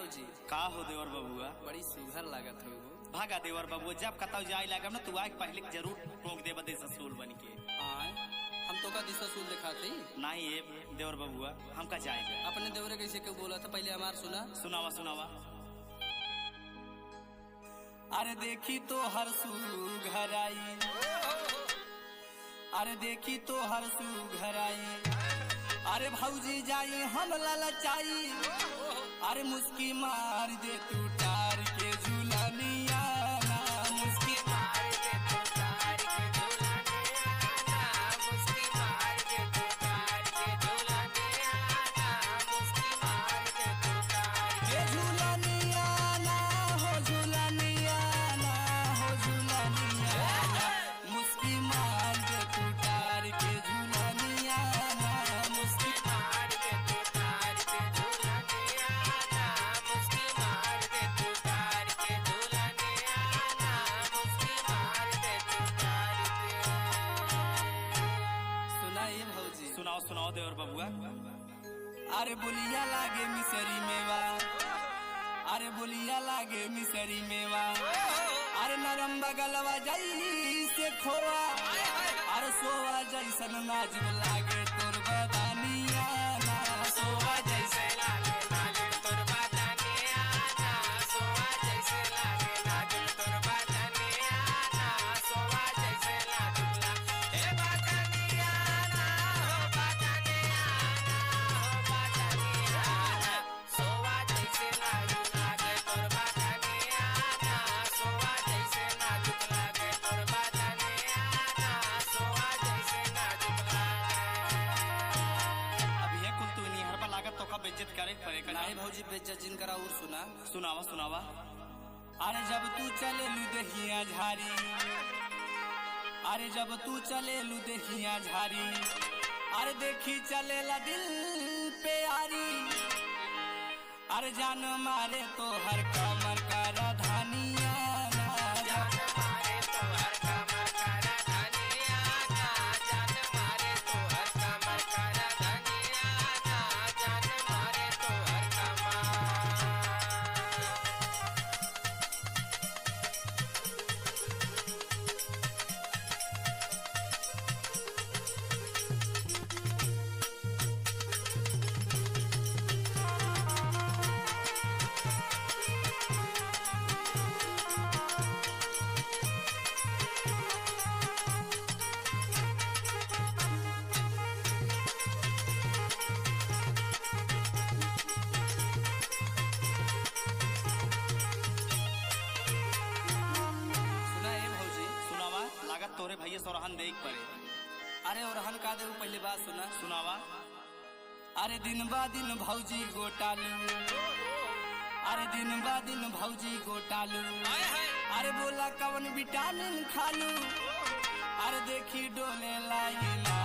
भौजी का हो देवर बबुआ? बड़ी सुघर लागत हो। भागा देवर बबुआ, जब कतौ जाए लागब ना तू आग पहले जरूर टोक दे बदे ससुर बन के। हम तो का दिशा सुन दिखा थी नहीं ये देवर बबुआ हमका जाएगा। अपने देवरे कैसे क्यों बोला था, पहले हमार सुना। सुनावा सुनावा। अरे देखी तो हर सुघर आई, अरे देखी तो हर सुघर आई, अरे भौजी जाई हम ललचाई, अरे मुस्की मार दे तू टार के झूलनिया ना, मुस्की मार दे तू टार के झूलनिया ना, मुस्की मार दे तू टार के झूलनिया ना, मुस्की मार दे तू टार के झूलनिया ना, हो झूलनिया ना, हो झूलनिया ना, मुस्की मार दे तू टार के झूलनिया ना, मुस्की मार दे तू टार के झूलनिया ना, मुस्की मार दे तू टार के झूलनिया ना, मुस्की मार दे तू टार के। सुनाइए भौजी। सुनाओ सुनाओ देवर बबुआ। अरे बोलिया लागे मिसरी मेवा, अरे बोलिया लागे मिसरी मेवा, अरे नरम बगलवा जाई से खोआ, अरे सोवा जैसन नाजुक लागे तोर बदानिया ना, सोवा जैसे लागे नाजुक तोर बदानिया ना, सोवा जैसे लागे नाजुक तोर बदानिया ना, सोवा जैसे नाजुक लागे ए बदानिया ना, हो बदानिया ना, हो बदानिया ना, सोवा जैसे नाजुक लागे तोर बदानिया ना, सोवा जैसे नाजुक लागे तोर बदानिया ना, सोवा जैसे नाजुक लागे। अब ये कुल तू निहर पर लागत तो का बेइज्जत करे पड़ेगा। नहीं भौजी बेइज्जत जिन करा और सुना। सुनावा सुनावा। अरे जब तू चले लुदहिया झारी, अरे जब तू चले लुदहिया झारी, अरे देखी चलेला दिल पे यारी, अरे जान मारे तो हर कमर का राधानिया ना, जान मारे तो हर कमर का राधानिया ना, जान मारे तो हर कमर का राधानिया ना, जान मारे तो हर कमर। सुनावा। लागत तोरे भैया सोरहन देख पड़े। अरे और हन का देव पहले बात सुना। सुनावा। अरे दिन बा दिन भौजी गोटालू, अरे दिन बा दिन भौजी गोटालू, अरे बोला कवन विटामिन खालू, अरे देखी डोले लाई ला